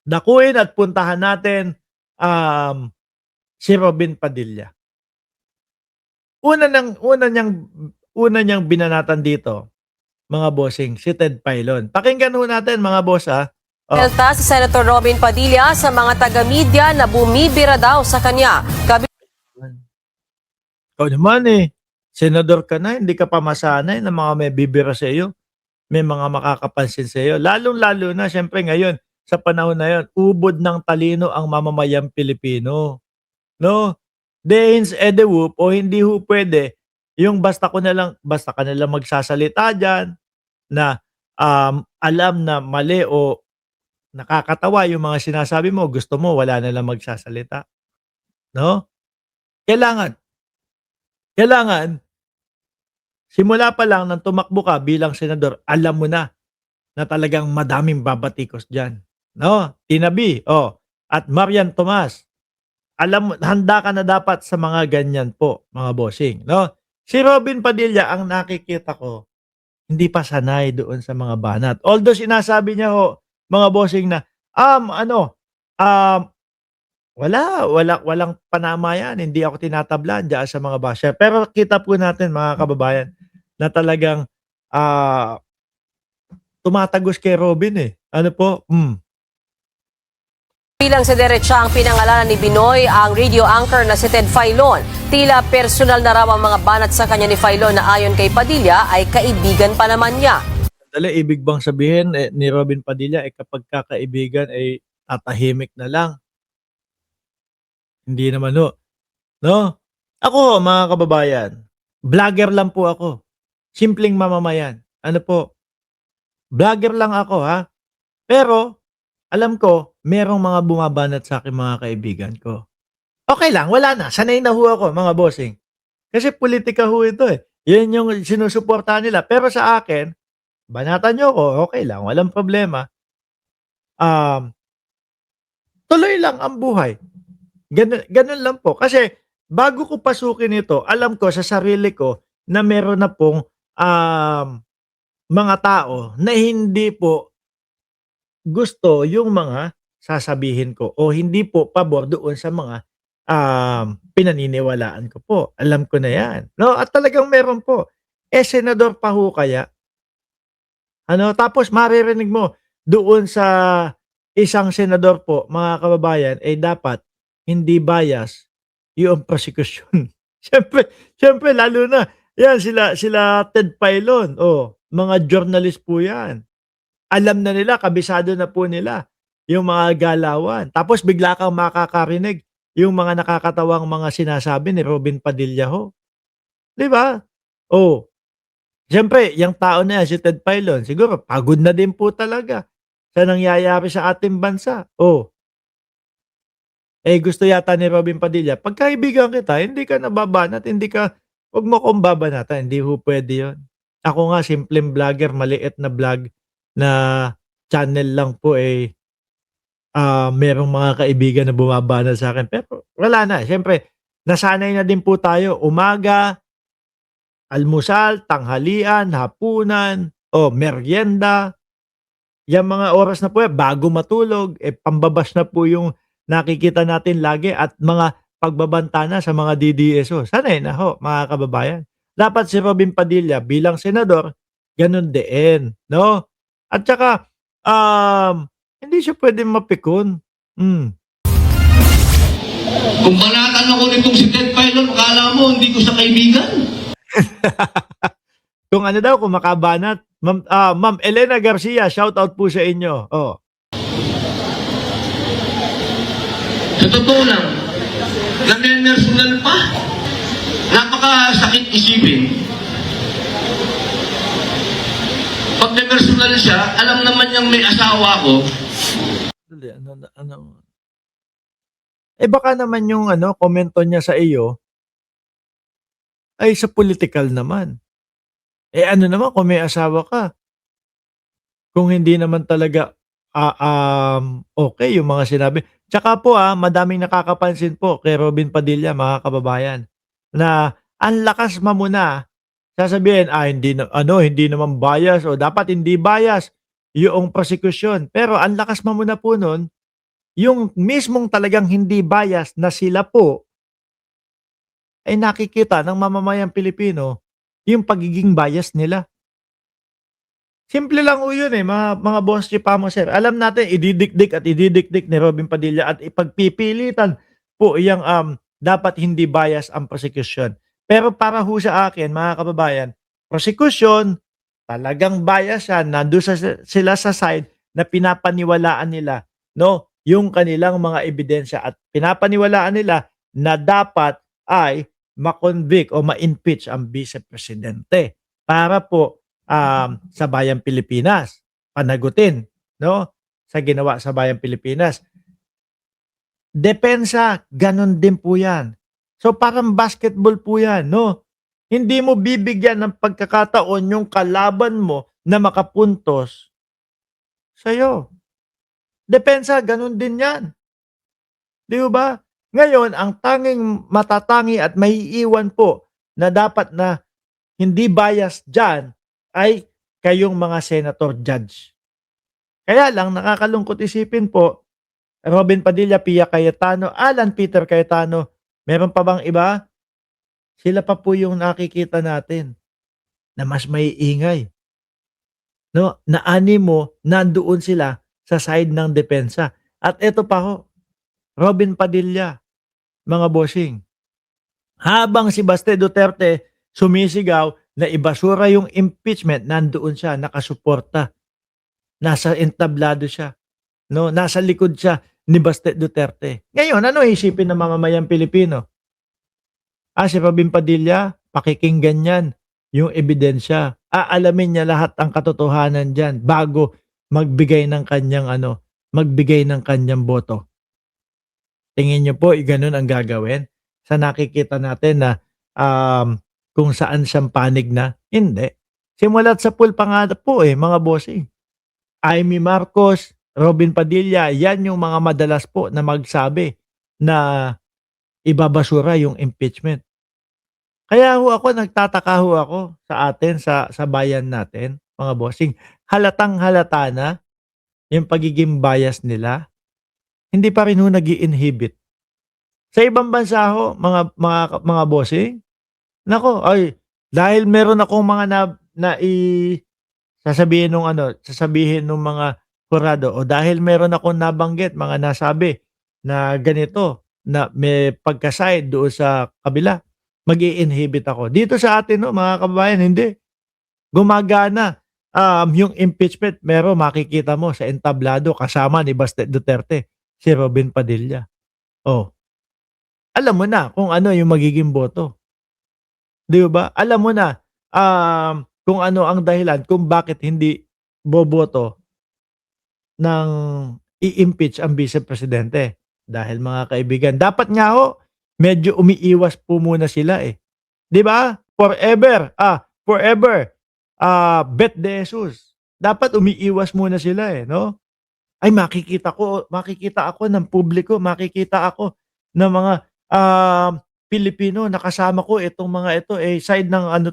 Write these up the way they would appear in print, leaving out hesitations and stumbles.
dakuin at puntahan natin, um, si Robin Padilla. Una niyang binanatan dito, mga bossing, si Ted Filon. Pakinggan ho natin mga boss, Oh. Delta si Senator Robin Padilla sa mga taga-media na bumibira daw sa kanya. Ikaw naman senador ka na, hindi ka pa masanay na mga may bibira sa iyo, may mga makakapansin sa iyo. Lalong-lalo na siyempre ngayon, sa panahon na 'yon, ubod ng talino ang mamamayang Pilipino, 'no? Dehins edewhoop o hindi ho puwede yung basta ka na lang magsasalita diyan na, alam na mali o nakakatawa yung mga sinasabi mo, gusto mo wala na lang magsasalita, 'no? Kailangan kailangan simula pa lang ng tumakbo ka bilang senador, alam mo na talagang madaming babatikos diyan, 'no? Tina B, at Marian Tomas. Alam mo handa ka na dapat sa mga ganyan po, mga bossing, 'no? Si Robin Padilla ang nakikita ko, hindi pa sanay doon sa mga banat. Although sinasabi niya ho, mga bossing na, ano, um, walang panama yan, hindi ako tinatablan diyan sa mga basher. Pero kita po natin mga kababayan na talagang, tumatagos kay Robin, Ano po? Bilang sa derecha ang pinangalanan ni Binoy ang radio anchor na si Ted Filon. Tila personal na raw ang mga banat sa kanya ni Filon na ayon kay Padilla ay kaibigan pa naman niya. Sandali, ibig bang sabihin ni Robin Padilla kapag kakaibigan ay tatahimik na lang? Hindi naman ho, 'no? Ako ho, mga kababayan, vlogger lang po ako. Simpleng mamamayan. Ano po, vlogger lang ako, Pero alam ko merong mga bumabanat sa aking mga kaibigan ko. Okay lang, wala na, sanay na ho ako mga bossing. Kasi pulitika ho ito, 'Yan yung sinusuportahan nila. Pero sa akin, banatan niyo ako, okay lang, walang problema. Um, Tuloy lang ang buhay. Gano'n lang po. Kasi bago ko pasukin ito, alam ko sa sarili ko na meron na pong, mga tao na hindi po gusto yung mga sasabihin ko o hindi po pabor doon sa mga, pinaniniwalaan ko po. Alam ko na 'yan, 'no, at talagang meron po. Senador pa ho kaya? Ano, tapos maririnig mo doon sa isang senador po, mga kababayan, dapat hindi bias yung prosekusyon. Siyempre siyempre lalo na 'yan sila sila Ted Filon, mga journalist po 'yan. Alam na nila, kabisado na po nila yung mga galawan. Tapos bigla kang makakarinig yung mga nakakatawang mga sinasabi ni Robin Padilla ho, 'di ba? Oh, siyempre yang tao na yan, si Ted Filon, siguro pagod na din po talaga sa nangyayari sa ating bansa. Gusto yata ni Robin Padilla, pagkaibigan kita, hindi ka nababanat, hindi ka 'wag mo akong babanatan, hindi ho puwede 'yun. Ako nga simpleng vlogger, maliit na vlog na channel lang po, merong mga kaibigan na bumabanat sa'kin, pero wala na, siyempre nasanay na din po tayo, umaga, almusal, tanghalian, hapunan, meryenda, yang mga oras na po yan bago matulog, pambabash na po yung nakikita natin lagi at mga pagbabanta na sa mga DDSO. Sanay na ho, mga kababayan. Dapat si Robin Padilla bilang senador, gano'n din, 'no? At saka, hindi siya puwedeng mapikon. Kung banatan ako nitong si Ted Filon, akala mo hindi ko siya kaibigan? Kung ano daw, kung makabanat. Ma'am Elena Garcia, shoutout po sa inyo. Sa totoo lang, nane-personal pa. Napakasakit isipin. Pag na-personal siya, alam naman niyang may asawa ko. Dali, ano? Baka naman yung komento niya sa iyo ay sa political naman. Ano naman kung may asawa ka? Kung hindi naman talaga, okey yung mga sinabi. Tsaka po, madaming nakakapansin po kay Robin Padilla, mga kababayan, na ang lakas mamuna. Sasabihin, hindi naman bias o dapat hindi bias yoong prosekusyon. Pero ang lakas mamuna po nun yung mismong talagang hindi bias na sila po ay nakikita ng mamamayang Pilipino yung pagiging bias nila. Simple lang ho yun, mga boss chipamo, sir. Alam natin ididikdik at ididikdik ni Robin Padilla at ipagpipilitan po yang, dapat hindi bias ang prosekusyon. Pero para ho sa akin, mga kababayan, prosekusyon, talagang bias yan. Nandun sila sa side na pinapaniwalaan nila, no, yung kanilang mga ebidensya at pinapaniwalaan nila na dapat ay ma-convict o ma-impeach ang Vice Presidente para po sa bayang Pilipinas, panagutin, no, sa ginawa sa bayang Pilipinas. Depensa, ganun din po yan. So parang basketball po yan, no? Hindi mo bibigyan ng pagkakataon yung kalaban mo na makapuntos sa'yo. Depensa, ganun din yan. Di ba? Ngayon, ang tanging matatangi at maiiwan po na dapat na hindi bias dyan ay kayong mga senator judge. Kaya lang, nakakalungkot isipin po, Robin Padilla, Pia Cayetano, Alan Peter Cayetano, meron pa bang iba? Sila pa po yung nakikita natin na mas maiingay. No? Na animo, nandoon sila sa side ng depensa. At ito pa ho, Robin Padilla, mga bossing. Habang si Baste Duterte sumisigaw na ibasura yung impeachment, nandoon siya, nakasuporta. Nasa entablado siya. No? Nasa likod siya ni Baste Duterte. Ngayon, ano isipin ng mamamayang Pilipino? Si Robin Padilla, pakikinggan yan yung ebidensya. Aalamin niya lahat ang katotohanan dyan bago magbigay ng kanyang magbigay ng kanyang boto. Tingin niyo po, ganun ang gagawin? Sa nakikita natin na kung saan siyang panig na? Hindi. Simulat sa pool pa nga po mga bossing. Amy Marcos, Robin Padilla, yan yung mga madalas po na magsabi na ibabasura yung impeachment. Kaya ho ako, nagtataka ho ako sa atin, sa bayan natin, mga bossing. Halatang halata na yung pagiging bias nila. Hindi pa rin ho nag-i-inhibit. Sa ibang bansa ho, mga bossing, nako, ay, dahil meron akong mga sasabihin nung mga kurado, o dahil meron akong nabanggit, mga nasabi na ganito, na may pagkaside doon sa kabila, mag-i-inhibit ako. Dito sa atin, no, mga kababayan, hindi. Gumagana. Yung impeachment, makikita mo sa entablado kasama ni Baste Duterte, si Robin Padilla. Alam mo na kung ano yung magiging boto. Di ba? Alam mo na kung ano ang dahilan kung bakit hindi boboto ng i-impeach ang Vice Presidente. Dahil mga kaibigan, dapat nga ho, medyo umiiwas po muna sila Di ba? Forever, Bet de Jesus. Dapat umiiwas muna sila no? Ay, makikita ako ng publiko, makikita ako ng mga Pilipino, nakasama ko itong mga ito, side ng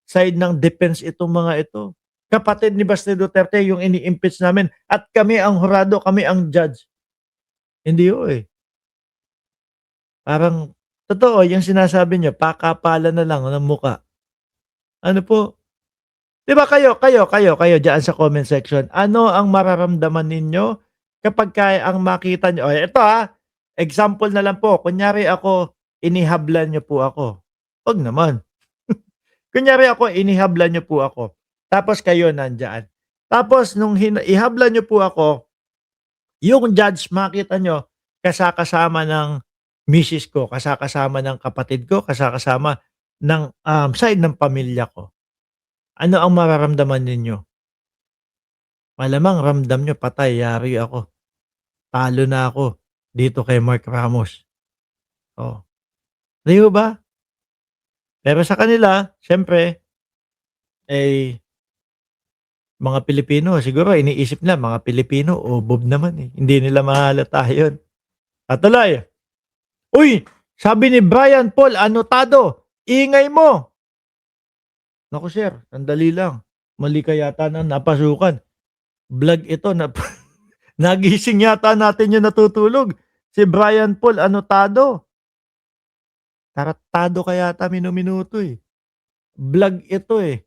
side ng defense itong mga ito. Kapatid ni Baste Duterte yung ini-impeach namin at kami ang hurado, kami ang judge. Hindi ho Parang, totoo, yung sinasabi niyo, pakapala na lang ng muka. Ano po? Di ba kayo dyan sa comment section, ano ang mararamdaman ninyo kapag ang makita nyo? Ito example na lang po, kunyari ako, inihablan nyo po ako. Wag naman. Kunyari ako, inihablan nyo po ako. Tapos kayo nandyan. Tapos nung ihablan nyo po ako, yung judge makita nyo, kasama ng misis ko, kasama ng kapatid ko, kasama ng side ng pamilya ko. Ano ang mararamdaman ninyo? Malamang ramdam nyo, patay, yari ako. Talo na ako dito kay Mark Ramos. Di ba? Pero sa kanila, syempre, mga Pilipino, siguro iniisip na, mga Pilipino, bob naman Hindi nila mahalata yun. At tuloy, uy, sabi ni Brian Paul Anotado, ingay mo. Naku sir, sandali lang. Mali ka yata na napasukan. Vlog ito na Nagising yata natin yung natutulog. Si Brian Paul anotado. Tarantado ka yata minuminuto, eh. Vlog ito, eh,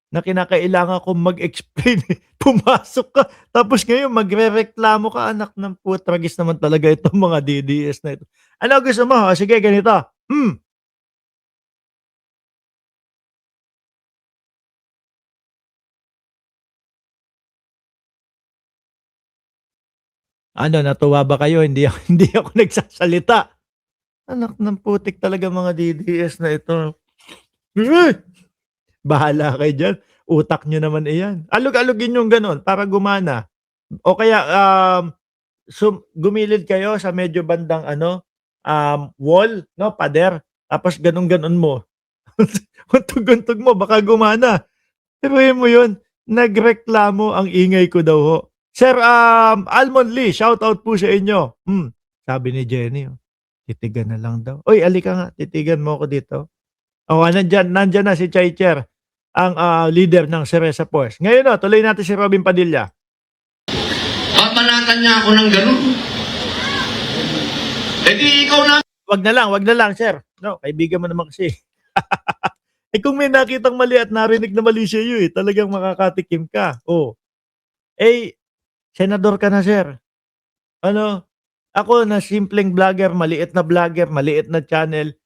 na kinakailangan kong mag-explain, eh. Pumasok ka, tapos ngayon magrereklamo ka, anak ng putragis naman talaga itong mga DDS na ito. Ano gusto mo? O sige ganito, ano natuwa ba kayo hindi ako hindi ako nagsasalita? Anak ng putik talaga mga DDS na ito. Uy! Bahala kayo diyan, utak niyo naman iyan. Alog-alogin yung gano'n para gumana o kaya, gumilid kayo sa medyo bandang ano, wall 'no, pader, tapos gano'n-gano'n mo. Untog-untog mo baka gumana. Biruin mo 'yun, nagreklamo ang ingay ko daw ho. Sir, Almond Lee, shoutout po sa inyo. Sabi ni Jenny, oh, titigan na lang daw. Uy, halika nga, titigan mo ako dito. Oo, nandiyan na si Chaicher, ang, leader ng Cereza Force. Ngayon, tuloy natin si Robin Padilla. Babanatan niya ako ng ganun. Eh di ikaw na. Wag na lang sir. No, kaibigan mo naman kasi. Eh, kung may nakitang mali at narinig na mali sa iyo, eh, talagang makakatikim ka. Oh. Eh, senador ka na sir. Ano, ako na simpleng vlogger, maliit na channel,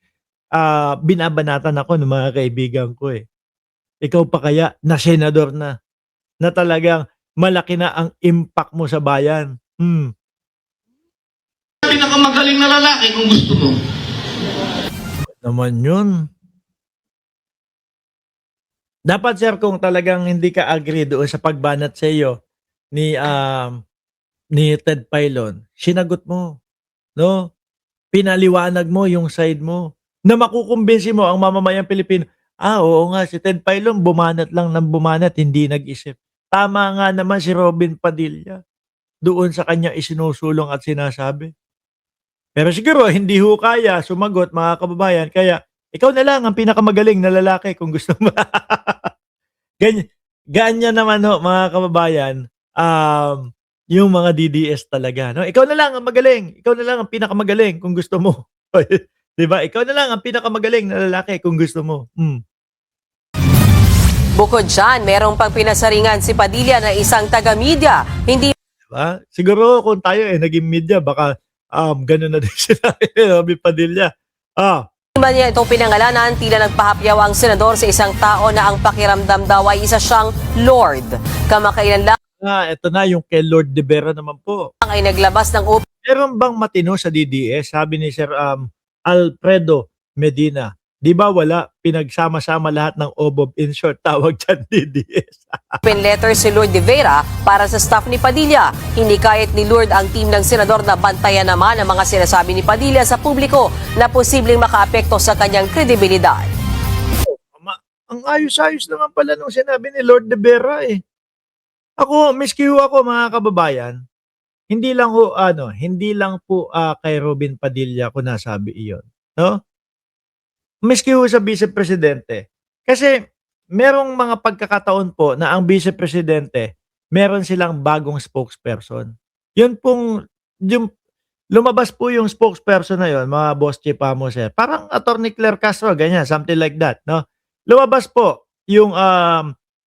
binabanatan ako ng mga kaibigan ko, eh. Ikaw pa kaya na senador na talagang malaki na ang impact mo sa bayan. Pinakamagaling na lalaki kung gusto mo. Naman yun. Dapat sir kung talagang hindi ka agree doon sa pagbanat sa iyo ni Ted Filon, sinagot mo, 'no? Pinaliwanag mo yung side mo na makukumbinsi mo ang mamamayang Pilipino. Oo nga si Ted Filon bumanat lang ng bumanat, hindi nag-isip. Tama nga naman si Robin Padilla doon sa kanyang isinusulong at sinasabi. Pero siguro hindi ho kaya sumagot mga kababayan kaya ikaw na lang ang pinakamagaling na lalaki kung gusto mo. Ganyan ganyan naman ho mga kababayan, yung mga DDS talaga 'no. Ikaw na lang ang magaling, ikaw na lang ang pinakamagaling kung gusto mo. 'Di ba? Ikaw na lang ang pinakamagaling na lalaki kung gusto mo. Bukod dyan, merong pang pinasaringan si Padilla na isang taga-media. Hindi 'Di ba? Siguro kung tayo, naging media baka, gano'n na din sila kay Robby Padilla. man niya itong pinangalanan, tila nagpahapyaw ang senador sa isang tao na ang pakiramdam daw ay isa siyang Lord. Kamakailan lang Eto na yung kay Lord De Vera naman po. ay naglabas ng Meron bang matino sa DDS? Sabi ni Sir, Alfredo Medina. 'Di ba wala, pinagsama-sama lahat ng OBOB, in short tawag diyan DDS. open letter si Lord De Vera para sa staff ni Padilla. Hindi kahit ni Lord ang team ng senador na bantayan naman ang mga sinasabi ni Padilla sa publiko na posibleng makaapekto sa kanyang kredibilidad. Ang ayos-ayos naman pala nung sinabi ni Lord De Vera, eh. Ako, miski ho ako mga kababayan, hindi lang po, kay Robin Padilla ko nasabi iyon, 'no? Miski ho sa Vice Presidente. Kasi merong mga pagkakataon po na ang Vice Presidente, meron silang bagong spokesperson. Yun pong yung lumabas po yung spokesperson na yun, mga boss chief mo sir, parang Attorney Claire Castro, ganyan, something like that, 'no? Lumabas po yung,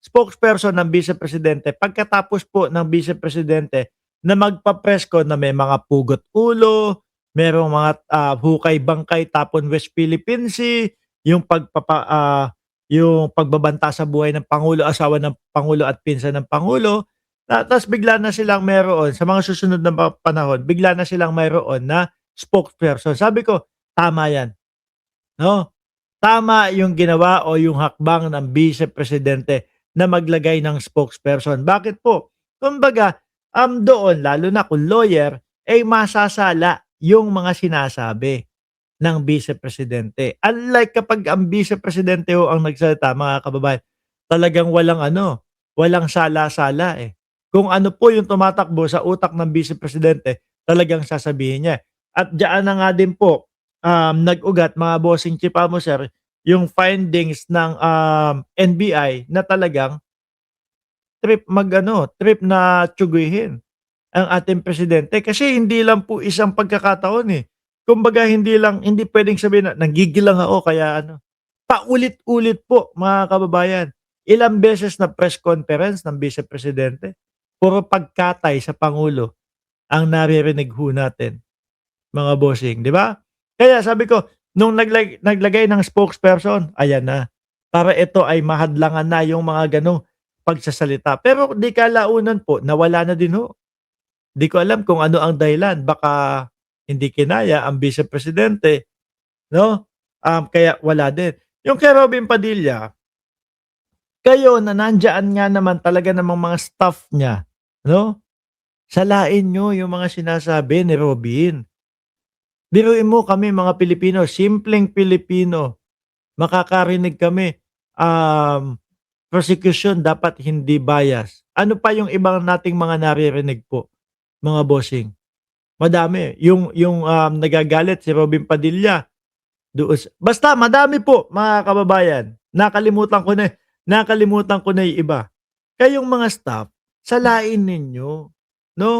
spokesperson ng Vice Presidente pagkatapos po ng Vice Presidente na magpa-press con na may mga pugot ulo, merong mga, hukay-bangkay tapon West Philippine Sea, yung yung pagbabanta sa buhay ng pangulo, asawa ng pangulo at pinsan ng pangulo. Ta's bigla na silang mayroon sa mga susunod na panahon, bigla na silang mayroon na spokesperson. Sabi ko, tama 'yan, 'no? Tama yung ginawa o yung hakbang ng Vice Presidente na maglagay ng spokesperson. Bakit po? Kumbaga, doon lalo na kung lawyer, masasala yung mga sinasabi ng Vice Presidente. Unlike kapag ang Vice Presidente ho ang nagsalita, mga kababayan, talagang walang sala-sala, eh. Kung ano po yung tumatakbo sa utak ng Vice Presidente, talagang sasabihin niya. At diyan na nga din po, nag-ugat mga bossing chief mo sir, yung findings ng, NBI na talagang trip na tiyuguhin ang ating presidente kasi hindi lang po isang pagkakataon, eh. Kumbaga hindi puwedeng sabihin na nanggigil lang ako kaya ano, paulit-ulit po mga kababayan. Ilang beses na press conference ng Vice Presidente, puro pagkatay sa Pangulo ang naririnig ho natin, mga bossing, 'di ba? Kaya sabi ko, nung naglagay ng spokesperson, ayan na, para ito ay mahadlangan na yung mga gano'ng pagsasalita. Pero di kalaunan po nawala na din ho. Di ko alam kung ano ang dahilan, baka hindi kinaya ang Vice Presidente, 'no? Kaya wala din. Yung kay Robin Padilla, kayo na nandiyan nga naman talaga namang mga staff niya, 'no? Salain niyo yung mga sinasabi ni Robin. Biruin mo kami mga Pilipino, simpleng Pilipino, makakarinig kami, prosecution dapat hindi bias. Ano pa yung ibang nating mga naririnig po, mga bossing? Madami. Yung nagagalit si Robin Padilla doon basta madami po mga kababayan. Nakalimutan ko na yung iba. Kayong mga staff, salain ninyo, 'no?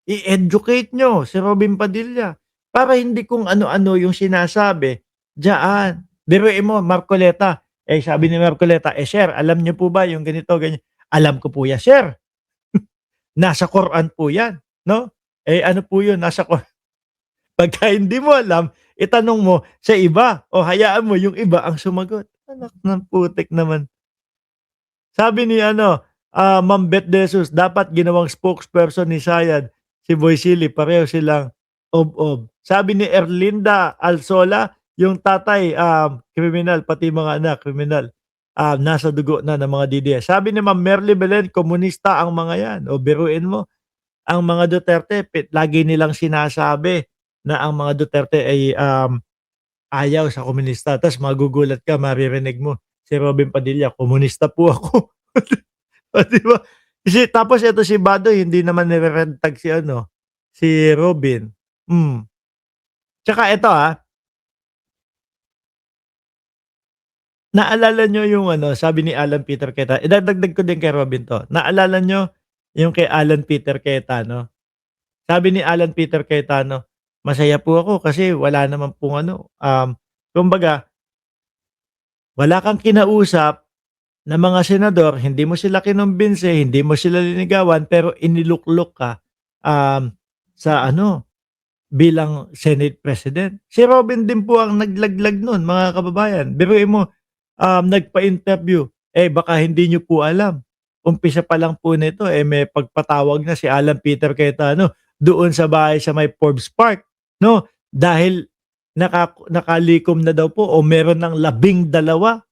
I-educate nyo si Robin Padilla para hindi kung ano-ano yung sinasabi diyaan. Biruin mo Marcoleta, sabi ni Marcoleta, "Sir, alam niyo po ba yung ganito, ganyan?" "Alam ko po yan, sir. Nasa Quran po yan." 'No? Ano po yun, nasa Quran. Pagka hindi mo alam, itanong mo sa iba o hayaan mo yung iba ang sumagot. Anak ng putik naman. Sabi ni Ma'am Beth De Jesus, dapat ginawang spokesperson ni Sayad, si Boy Silly, pareho silang ob-ob. Sabi ni Erlinda Alsola, yung tatay, kriminal, pati mga anak, kriminal. Nasa dugo na ng mga DDS. Sabi ni Ma'am Merly Belen, komunista ang mga yan. O biruin mo, ang mga Duterte, lagi nilang sinasabi na ang mga Duterte ay ayaw sa komunista. Tapos magugulat ka, maririnig mo, si Robin Padilla, komunista po ako. O, di ba? Tapos ito si Badoy, hindi naman nire-red tag si Robin. Tsaka ito naalala nyo yung sabi ni Alan Peter Cayetano, idadagdag ko din kay Robin 'to. Naalala nyo yung kay Alan Peter Cayetano? Sabi ni Alan Peter Cayetano, "Masaya po ako kasi wala naman pong kumbaga wala kang kinausap na mga senador, hindi mo sila kinumbinsi, hindi mo sila linigawan, pero iniluklok ka, sa bilang Senate President." Si Robin din po ang naglaglag nun, mga kababayan. Biruin mo, nagpa-interview, baka hindi niyo po alam. Umpisa pa lang po nito, may pagpatawag na si Alan Peter Cayetano doon sa bahay sa may Forbes Park, 'no? Dahil nakalikom na daw po o meron ng 12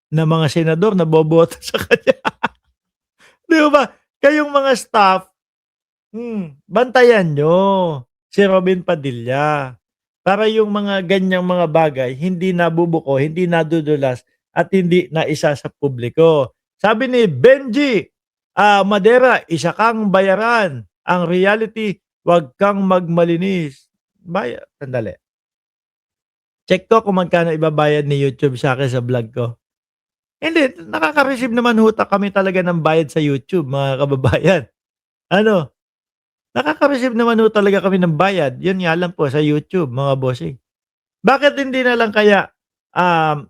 na mga senador na boboto sa kanya. 'Di ba? Kayong mga staff, bantayan niyo si Robin Padilla para yung mga ganyang mga bagay hindi nabubuko, hindi nadudulas at hindi naisa sa publiko. Sabi ni Benji Madera, "Isa kang bayaran. Ang reality, wag kang magmalinis." Sandali. Check ko kung magkano ibabayad ni YouTube sa akin sa vlog ko. Hindi, nakaka-receive naman kami talaga ng bayad sa YouTube, mga kababayan. Nakaka-receive naman talaga kami ng bayad. Yun nga lang po sa YouTube, mga bossing. Bakit hindi na lang kaya,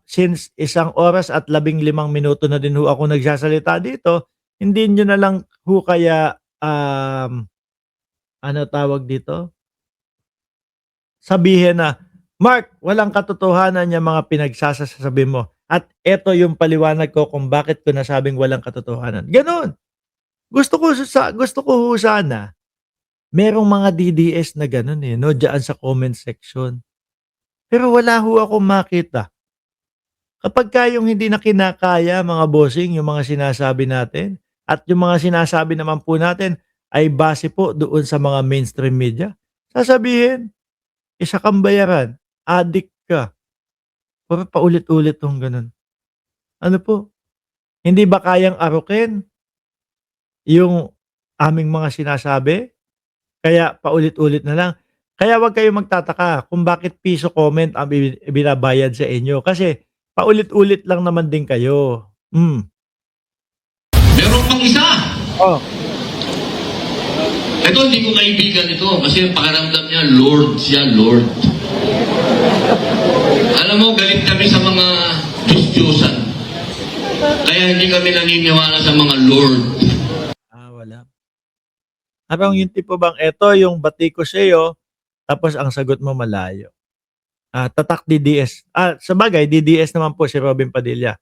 since 1 oras at 15 minuto na din ako nagsasalita dito, hindi niyo na lang kaya, ano tawag dito? Sabihin na, "Mark, walang katotohanan yang mga pinagsasasabi mo. At eto yung paliwanag ko kung bakit ko nasabing walang katotohanan." Gano'n. Gusto ko ho sana merong mga DDS na gano'n, 'no, diyaan sa comment section. Pero wala ho akong makita. Kapagka yung hindi na kinakaya, mga bossing, yung mga sinasabi natin at yung mga sinasabi naman po natin ay base po doon sa mga mainstream media, sasabihin, "Isa kang bayaran, adik ka." Puro paulit-ulit 'tong gano'n. Ano po, hindi ba kayang arukin yung aming mga sinasabi? Kaya paulit-ulit na lang. Kaya wag kayong magtataka kung bakit piso comment ang binabayad sa inyo kasi paulit-ulit lang naman din kayo. Meron pang isa. Oh, Ito, hindi ko kaibigan ito kasi pakiramdam niya, Lord siya, Lord. Alam mo, galit kami sa mga Diyos-Diyosan. Kaya hindi kami naniniwala sa mga Lord. Wala. Parang yung tipo bang eto, yung bati ko sa'yo, tapos ang sagot mo malayo. Tatak DDS. Sabagay, DDS naman po si Robin Padilla.